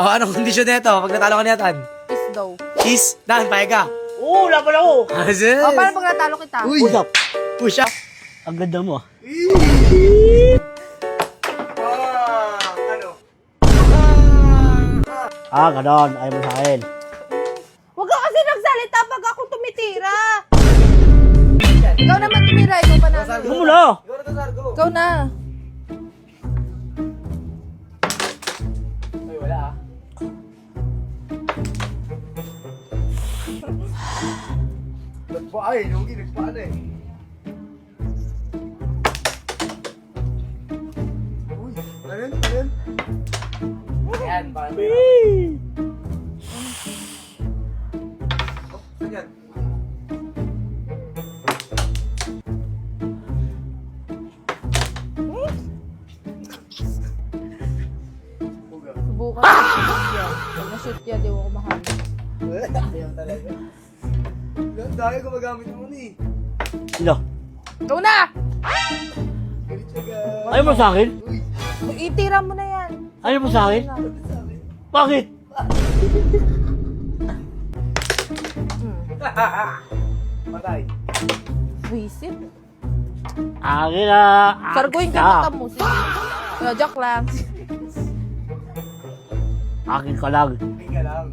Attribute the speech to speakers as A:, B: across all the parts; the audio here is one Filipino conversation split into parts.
A: Oh, anong kondisyon na ito? Pag natalo ka na yatan?
B: Kiss daw.
A: Kiss? Dan, payag ka.
C: Oo, laban ako.
A: Asin.
B: O, paano pag natalo kita?
C: Push up.
A: Push up.
C: Ang ganda mo.
A: Ano?
C: Ganon. Ayaw mo sa akin.
B: Huwag ka kasi nagsalita pag ako tumitira. Ikaw naman tumira, ikaw pa na.
C: Ikaw mo na.
B: Ikaw na.
A: Ay, wala ah. Ay, lugi, nagpaano eh. Uy, ano yun? Ayan, paano ba yun? Saan yan?
B: Subukan mo shoot yan. Pag na-shoot yan, di mo ko mahal.
A: Ayaw talaga. Dahil gumagamit mo ni.
C: Sino?
B: Ikaw na!
A: Galit siya ga.
C: Ayaw mo sa akin?
A: Uy,
B: Itira mo na yan.
C: Ayaw mo sa akin? Bakit?
A: patay.
B: Visit.
C: Akin na.
B: Sarguin ka mata mo. Joke lang.
C: Akin ka lang.
A: Hindi ka lang.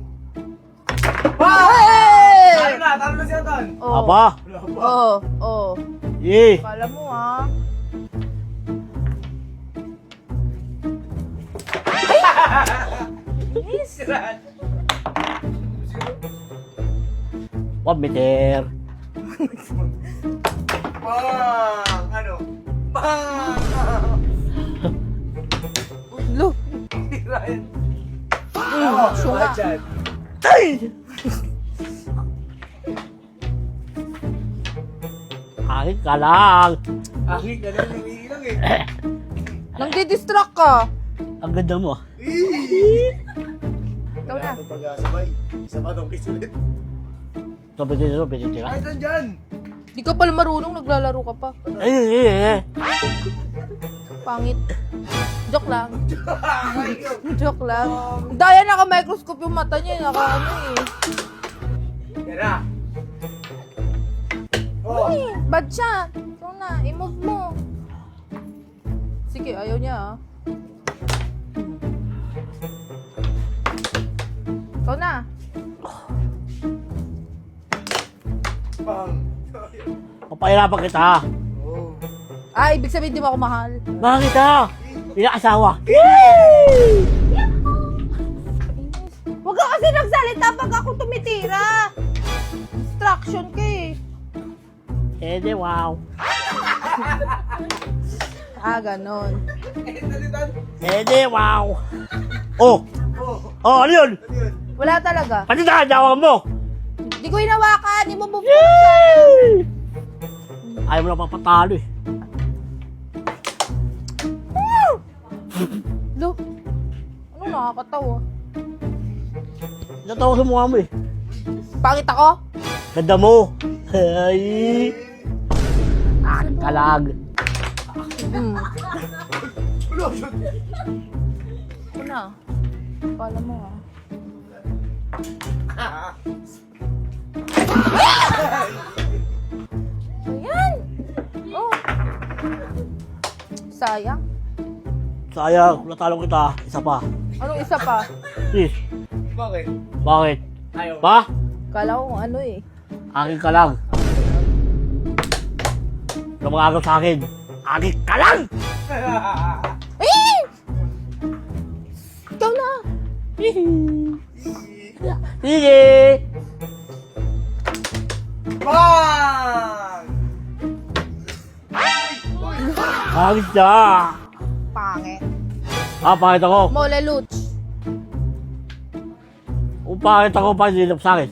B: Hey!
A: Talo na siya tan.
B: Oh.
C: Aba.
B: Oh, oh.
C: Eh.
B: Kala mo ah. Yes.
C: 1 meter.
A: Bang! Ano? Bang!
B: Look.
A: Ryan.
B: Sunga.
A: Dyan.
C: Ay! Akin ka lang.
A: Aking ganun yung ilang eh.
B: Nang-distract ka.
C: Ang ganda mo.
B: Ikaw na.
A: Ito pag-asabay. Isa pa tong kiss ulit.
C: Sobrang dito, pwede tira.
A: Ay, dyan!
B: Di ka pala marunong, naglalaro ka pa.
C: Ay.
B: Pangit. Joke lang. Joke lang. Daya naka-microscope yung mata niya. Naka-ano eh.
A: Yan na. Oh.
B: Uy, bad shot. Ikaw na, i-move mo. Sige, ayaw niya ah. Ikaw na.
A: Bang!
C: Papahirapan kita.
A: Oh.
B: Ah, ibig sabihin di mo ako mahal.
C: Bakit ka? Pinakasawa.
B: Huwag ka kasi nagsalita pag ako tumitira. Distraction ka eh.
C: Ede, wow.
B: Ah, ganon.
A: Eh, talitan.
C: Ede, wow. Oh,
A: Oh.
C: ano yun?
A: Ano yun?
B: Wala talaga.
C: Pati nakadawan mo.
B: Di ko hinawakan. Di mo bubuksan.
C: Yay! Ayaw mo na papatalo eh.
B: Lo, ano nakakatawa?
C: Natawa sa mukha mo eh.
B: Pangit ako?
C: Ganda mo. Ay. Akin ka lang.
A: Ulo, shoot!
B: Ito na. Kala mo ah. Ayan! Oh! Sayang.
C: Sayang, natalo kita. Isa pa.
B: Anong isa pa?
C: Sis,
A: Bakit?
C: bakit?
A: Ayaw.
C: Ba?
B: Kala ko kung ano eh.
C: Akin ka lang. Ano magagawa sa akin? Akin ka lang!
B: Eh! Ikaw na!
C: Sige!
A: Bang!
C: Akin siya!
B: Pangit.
C: Pangit ako.
B: Mole Luch.
C: Kung pangit ako, panilap sa akin.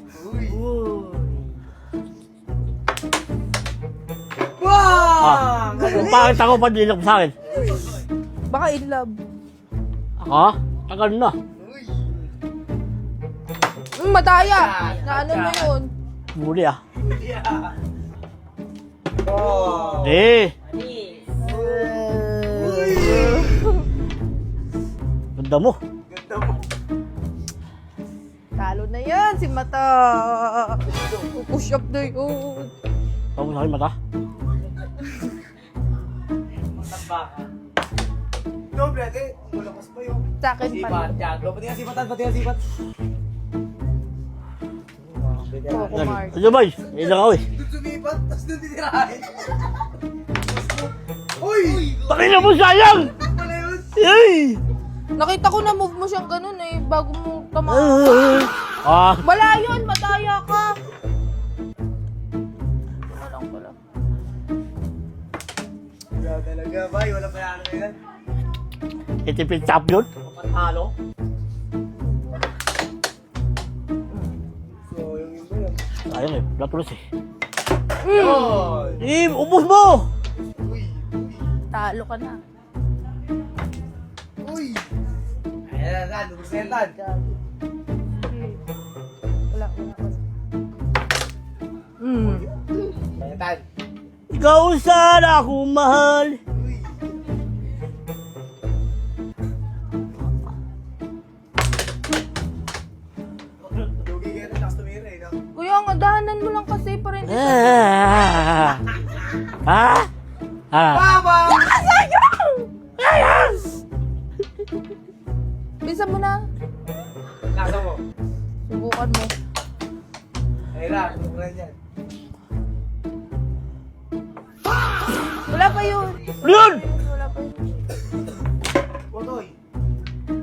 A: Bang!
C: Kung pangit ako, panilap sa akin.
B: Baka in love.
C: Ako? Tagal na.
B: Madaya! Na ano mo yun?
C: Muli ah.
A: Oh.
C: Eh! Ganda mo.
A: Ganda mo.
B: yan, si Mata. Push up na yun.
C: Tapos sa akin mata.
A: Matamba ka. Doble, ate. Malakas pa yun.
B: Sa akin pa.
A: Sipat, Tiago. Pati nga sipatan, pati nga sipat.
B: Coco Mart.
C: Ano ba? Ilan ako eh.
A: Doon sumipat, tapos doon titirahin. Uy!
C: Takin na mo sayang!
A: Wala yun.
C: Ay!
B: Nakita ko na move mo siyang ganun eh, bago mo tamaan. Wala yun, mataya ka. Walang pala.
A: Wala talaga, bay. Wala pa yan. Yan.
C: Itipid champion. Patalo.
A: So, yung iba yan.
C: Sayang eh. Natulos eh.
A: Yun!
C: Eh, ubos mo!
A: Uy!
B: Talo ka na.
A: Uy! Ayan na, lubos na yan, Tan.
B: Wala.
A: Ayan, Tan.
C: Ikaw sana akong mahal.
A: Uy! Lugi ka rin, lakas tumira eh, no?
B: Kuya, ang dahanan mo lang kasi para hindi sa...
C: Ha? Ha?
A: Baba!
B: Sayang! Bisa mo na.
A: Lasa mo.
B: Subukan mo.
A: Ayun na, subukan yan.
B: Wala pa yun.
C: Ano yun?
B: Wala pa yun.
A: Potoy.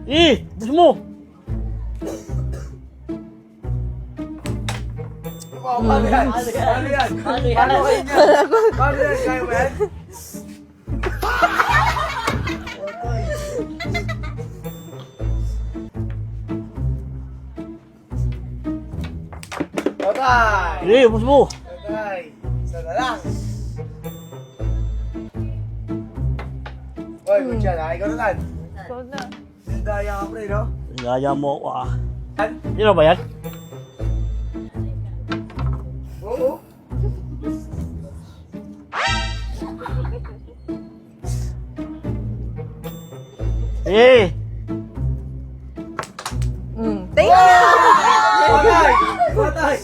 C: Eh, ubos mo!
A: Paano yan? Paano yan? Paano yan? Paano yan? Kaya mo yan? Potoy. Potoy.
C: Eh, ubos mo!
A: Potoy. Isa na lang. Oy, good shot ha. Ikaw na Tan.
B: So na.
A: Daya ka pre, no?
C: Gaya mo ako ah.
A: Tan?
C: Sino ba yan?
A: Oo.
C: Eh!
B: Thank you!
A: Patay! Patay!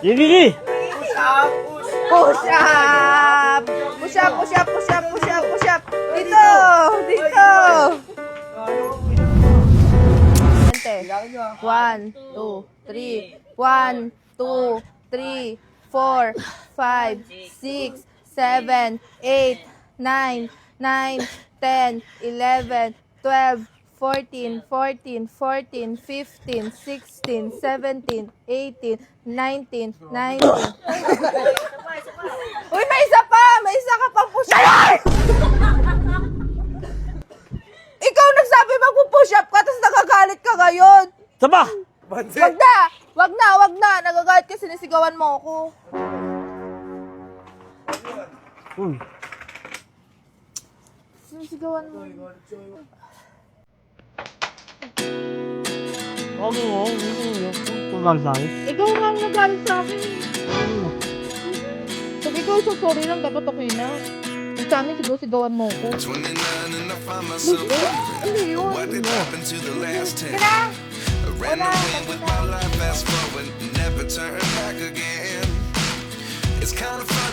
C: Sige!
A: Push up!
B: Push up! Push up, push up, push up, push up, push up! Dito! Dito! Ante. 1, 2, 3. 1, 2, 3, 4, 5, 6, 7, 8, 9, 9, 10, 11, 12, 14, 14, 14, 15, 16, 17, 18, 19, 19. Uy, may isa pa! May isa ka pang push up! Ikaw nagsabi magpo-push up ka, tapos nagagalit ka ngayon.
C: Saba!
A: Bansi!
B: Wag na! Wag na! Wag na! Nagagalit ka, sinisigawan mo ako. Sinisigawan mo.
C: Huwag mo, tulang sa akin.
B: Ikaw nga ang nagalit sa akin. Pag ikaw sorry lang, dapat okay na. Yung sa amin, sigaw-sigawan mo ako.
D: 29 and I find myself
B: Ano
D: wondering
B: yun?
D: what did happen to the last 10.
B: Kaya!
D: I ran away with my life, fast forward, never turn back again. It's kind of funny